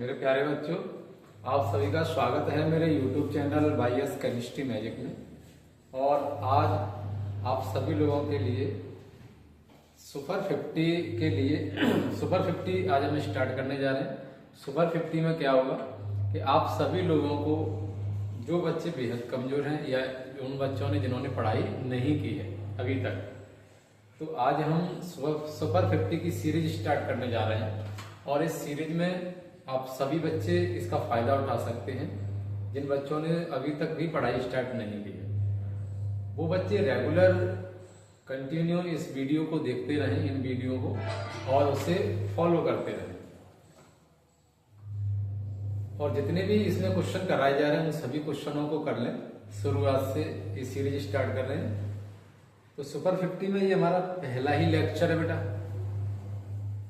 मेरे प्यारे बच्चों, आप सभी का स्वागत है मेरे YouTube channel YS chemistry magic में। और आज आप सभी लोगों के लिए सुपर 50 के लिए सुपर 50 आज हम स्टार्ट करने जा रहे हैं। सुपर 50 में क्या होगा कि आप सभी लोगों को, जो बच्चे बेहद कमजोर हैं या उन बच्चों ने जिन्होंने पढ़ाई नहीं की है अभी तक, तो आज हम सुपर 50 की सीरीज स्टार्ट करने जा रहे हैं। और इस सीरीज में आप सभी बच्चे इसका फायदा उठा सकते हैं। जिन बच्चों ने अभी तक भी पढ़ाई स्टार्ट नहीं की है, वो बच्चे रेगुलर कंटिन्यू इस वीडियो को देखते रहें, इन वीडियो को, और उसे फॉलो करते रहें। और जितने भी इसमें क्वेश्चन कराए जा रहे हैं उन सभी क्वेश्चनों को कर लें। शुरुआत से ये सीरीज स्टार्ट कर रहे हैं। तो सुपर 50 में ये हमारा पहला ही लेक्चर है बेटा,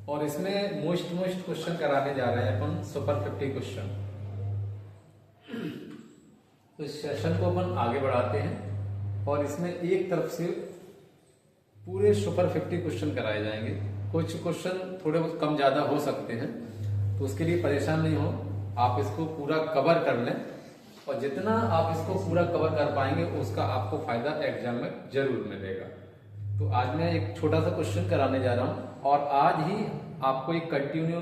और इसमें मोस्ट क्वेश्चन कराने जा रहे हैं अपन, सुपर 50 क्वेश्चन। तो इस सेशन को अपन आगे बढ़ाते हैं और इसमें एक तरफ से पूरे सुपर 50 क्वेश्चन कराए जाएंगे। कुछ क्वेश्चन थोड़े बहुत कम ज्यादा हो सकते हैं, तो उसके लिए परेशान नहीं हो, आप इसको पूरा कवर कर लें। और जितना आप इसको पूरा कवर कर पाएंगे उसका आपको फायदा एग्जाम में जरूर मिलेगा। तो आज मैं एक छोटा सा क्वेश्चन कराने जा रहा हूं, और आज ही आपको एक कंटिन्यू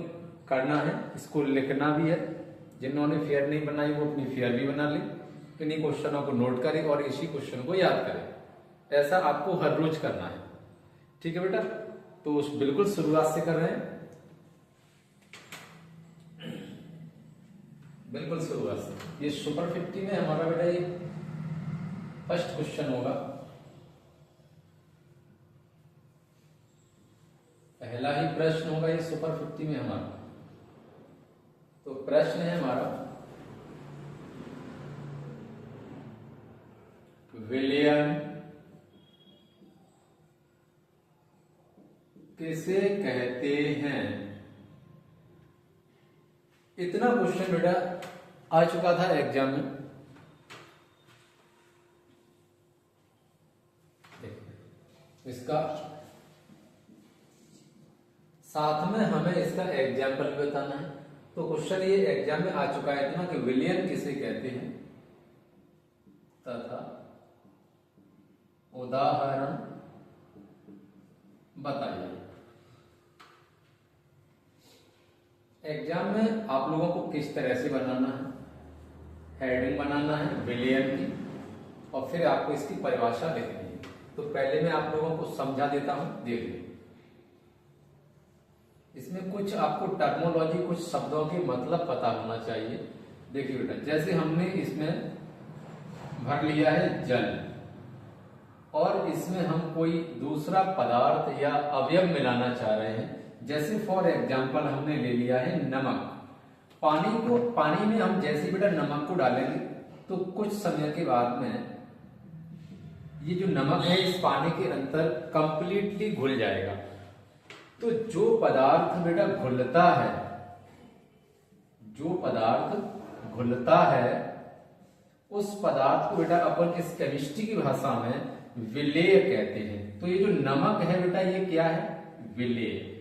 करना है, इसको लिखना भी है। जिन्होंने फेयर नहीं बनाई वो अपनी फेयर भी बना ले, इन्हीं क्वेश्चनों को नोट करें और इसी क्वेश्चन को याद करें। ऐसा आपको हर रोज करना है, ठीक है बेटा? तो बिल्कुल शुरुआत से कर रहे हैं, बिल्कुल शुरुआत से। ये सुपर 50 में हमारा बेटा ये फर्स्ट क्वेश्चन होगा, पहला ही प्रश्न होगा ये सुपर 50 में हमारा। तो प्रश्न है हमारा, विलयन किसे कहते हैं? इतना क्वेश्चन बेटा आ चुका था एग्जाम में। इसका साथ में हमें इसका एग्जाम्पल बताना है। तो क्वेश्चन ये एग्जाम में आ चुका है ना कि विलयन किसे कहते हैं तथा उदाहरण बताइए। एग्जाम में आप लोगों को किस तरह से बनाना है, हेडिंग बनाना है विलयन की, और फिर आपको इसकी परिभाषा लिखनी है। तो पहले मैं आप लोगों को समझा देता हूं, देखिए। इसमें कुछ आपको टर्मोलॉजी, कुछ शब्दों के मतलब पता होना चाहिए। देखिए बेटा, जैसे हमने इसमें भर लिया है जल, और इसमें हम कोई दूसरा पदार्थ या अवयव मिलाना चाह रहे हैं। जैसे फॉर एग्जांपल हमने ले लिया है नमक। पानी में हम जैसे बेटा नमक को डालेंगे तो कुछ समय के बाद में ये जो नमक है इस पानी के अंदर कंप्लीटली घुल जाएगा। तो जो पदार्थ बेटा घुलता है, जो पदार्थ घुलता है, उस पदार्थ को बेटा अपन इस केमिस्ट्री की भाषा में विलेय कहते हैं। तो ये जो नमक है बेटा ये क्या है? विलेय।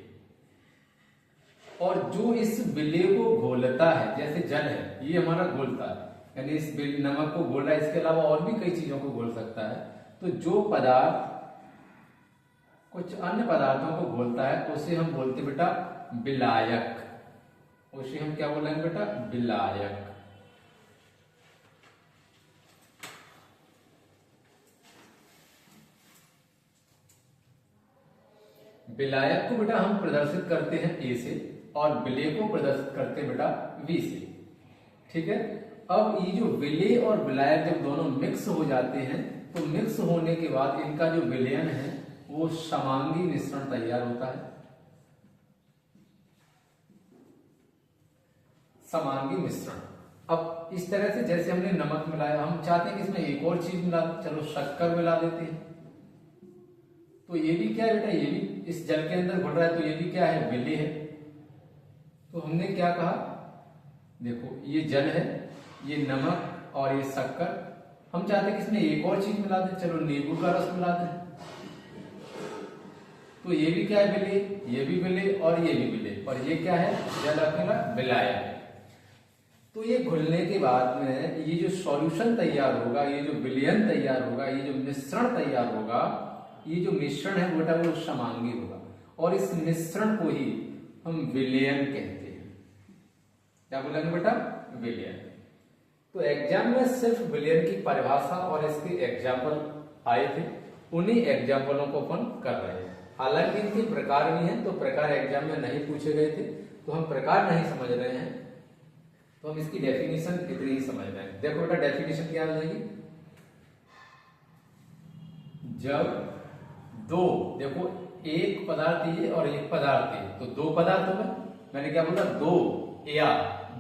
और जो इस विलेय को घोलता है, जैसे जल है ये हमारा घोलता है, यानी इस नमक को घोल रहा है, इसके अलावा और भी कई चीजों को घोल सकता है। तो जो पदार्थ कुछ अन्य पदार्थों को घोलता है उसे हम बोलते बेटा विलायक। उसे हम क्या बोलेंगे बेटा? विलायक। विलायक को बेटा हम प्रदर्शित करते हैं ए से, और विलेय को प्रदर्शित करते हैं बेटा बी से, ठीक है? अब ये जो विलेय और विलायक जब दोनों मिक्स हो जाते हैं, तो मिक्स होने के बाद इनका जो विलयन है वो समांगी मिश्रण तैयार होता है। समांगी मिश्रण। अब इस तरह से जैसे हमने नमक मिलाया, हम चाहते हैं कि इसमें एक और चीज मिला, चलो शक्कर मिला देते हैं। तो ये भी क्या है बेटा? ये भी इस जल के अंदर घुल रहा है, तो ये भी क्या है? विलेय है। तो हमने क्या कहा, देखो ये जल है, ये नमक और ये शक्कर। हम चाहते हैं कि इसमें एक और चीज मिला दें, चलो नींबू का रस मिला दें। तो ये भी क्या है? विलेय, ये भी विलेय और ये भी विलेय, और ये क्या है? जल अकेला विलायक। तो ये घुलने के बाद में ये जो सॉल्यूशन तैयार होगा, ये जो विलयन तैयार होगा, ये जो मिश्रण तैयार होगा, ये जो मिश्रण है बेटा वो समांगी होगा, और इस मिश्रण को ही हम विलयन कहते हैं। क्या बोलेंगे बेटा? विलयन। तो एग्जाम में सिर्फ विलयन की परिभाषा और इसके एग्जाम्पल आए थे, उन्हीं एग्जाम्पलों को अपन कर रहे हैं। हालांकि इनके प्रकार भी हैं, तो प्रकार एग्जाम में नहीं पूछे गए थे, तो हम प्रकार नहीं समझ रहे हैं, तो हम इसकी डेफिनेशन इतनी ही समझ रहे हैं। देखो बेटा डेफिनेशन क्या हो जाएगी? जब दो, देखो एक पदार्थ ये और एक पदार्थ ये, तो दो पदार्थ हो गए। मैंने क्या बोला? दो या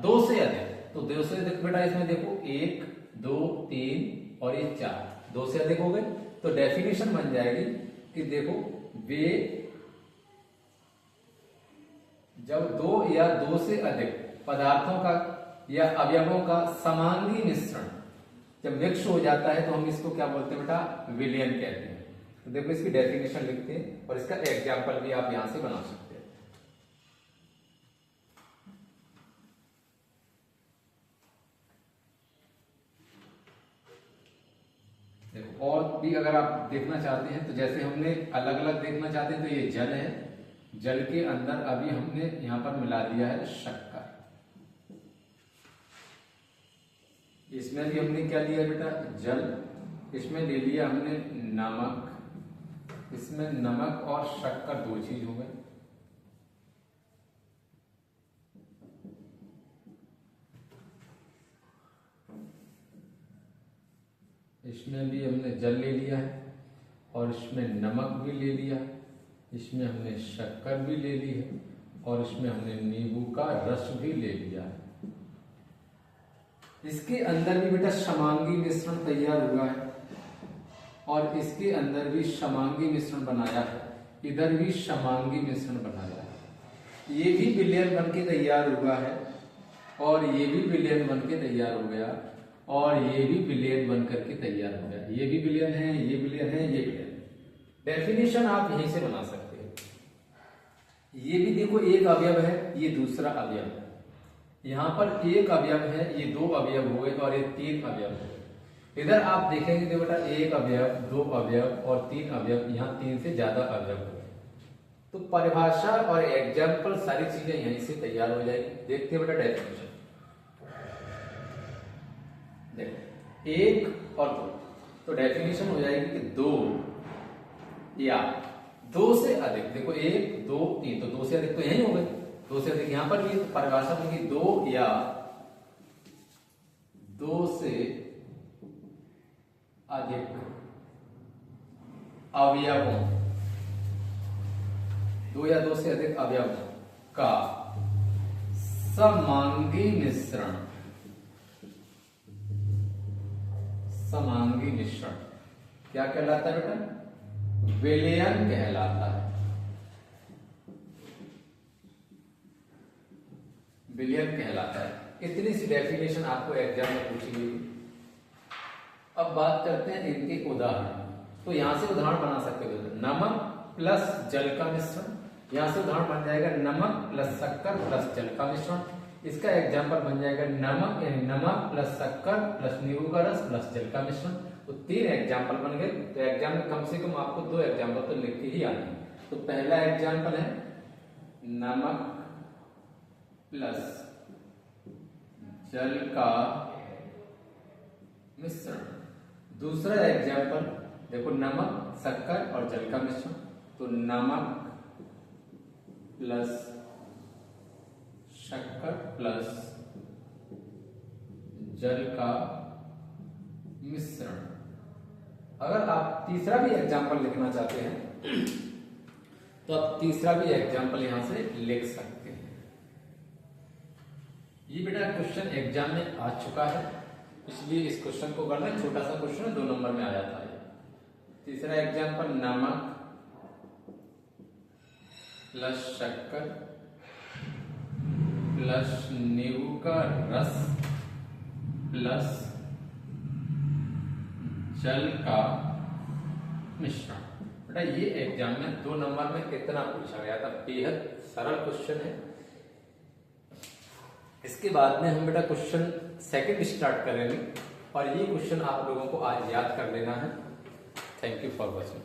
दो से अधिक, तो दो से अधिक बेटा इसमें देखो 1 2 3 और ये 4, दो से अधिक हो गए। तो डेफिनेशन बन जाएगी कि देखो वे जब दो या दो से अधिक पदार्थों का या अवयवों का समांगी मिश्रण जब मिक्स हो जाता है तो हम इसको क्या बोलते हैं बेटा? विलयन कहते हैं। तो देखो इसकी डेफिनेशन लिखते हैं और इसका एग्जाम्पल भी आप यहां से बना सकते हैं। देखो और भी अगर आप देखना चाहते हैं तो जैसे हमने अलग अलग देखना चाहते हैं तो ये जल है, जल के अंदर अभी हमने यहां पर मिला दिया है शक्कर। इसमें भी हमने क्या लिया बेटा? जल। इसमें ले लिया हमने नमक। इसमें नमक और शक्कर दो चीज हो गए। इसमें भी हमने जल ले लिया है और इसमें नमक भी ले लिया, इसमें हमने शक्कर भी ले ली है और इसमें हमने नींबू का रस भी ले लिया है। इसके अंदर भी बेटा समांगी मिश्रण तैयार हुआ है और इसके अंदर भी समांगी मिश्रण बनाया है, इधर भी समांगी मिश्रण बनाया है। ये भी विलयन बन के तैयार हुआ है और ये भी विलयन बन के तैयार हो गया और ये भी विलयन बन करके तैयार हो गया। ये भी विलयन है, ये विलयन है, ये विलयन। डेफिनेशन आप यहीं से बना सकते हैं। ये भी देखो एक अवयव है, ये दूसरा अवयव है। यहां पर एक अवयव है, ये दो अवयव हो गए और ये तीन अवयव हो गए। इधर आप देखेंगे तो बेटा एक अवयव, दो अवयव और तीन अवयव, यहाँ तीन से ज्यादा अवयव हो गए। तो परिभाषा और एग्जाम्पल सारी चीजें यहीं से तैयार हो जाएगी। देखते हैं बेटा डेफिनेशन। देखो एक और दो, तो डेफिनेशन हो जाएगी कि दो या दो से अधिक। देखो एक दो तीन, तो दो से अधिक तो यही हो गए, दो से अधिक। यहां पर भी परिभाषा होगी दो या दो से अधिक अवयवों, दो या दो से अधिक अवयवों का समांगी मिश्रण। समांगी मिश्रण क्या कहलाता है बेटा? विलयन कहलाता है। विलयन कहलाता है। इतनी सी डेफिनेशन आपको एग्जाम में पूछी गई। अब बात करते हैं इनके उदाहरण। तो यहां से उदाहरण बना सकते हो, नमक प्लस जल का मिश्रण। यहां से उदाहरण बन जाएगा नमक प्लस शक्कर प्लस जल का मिश्रण। इसका एग्जाम्पल बन जाएगा नमक यानी नमक प्लस शक्कर प्लस नींबू का रस प्लस जल का मिश्रण। तो तीन एग्जाम्पल बन गए। तो एग्जाम में कम से कम आपको दो एग्जाम्पल तो लिख के ही आने हैं। तो पहला एग्जाम्पल है नमक प्लस जल का मिश्रण। दूसरा एग्जाम्पल देखो नमक शक्कर और जल का मिश्रण। तो नमक प्लस शक्कर प्लस जल का मिश्रण। अगर आप तीसरा भी एग्जाम्पल लिखना चाहते हैं तो आप तीसरा भी एग्जाम्पल यहां से लिख सकते हैं। ये बेटा क्वेश्चन एग्जाम में आ चुका है, इसलिए इस क्वेश्चन को करना छोटा सा क्वेश्चन 2 नंबर में आ जाता है। तीसरा एग्जाम्पल नमक प्लस शक्कर प्लस नींबू का रस प्लस जल का मिश्रण। बेटा ये एग्जाम में 2 नंबर में कितना पूछा गया था, बेहद सरल क्वेश्चन है। इसके बाद में हम बेटा क्वेश्चन सेकंड स्टार्ट करेंगे और ये क्वेश्चन आप लोगों को आज याद कर लेना है। Thank you for watching.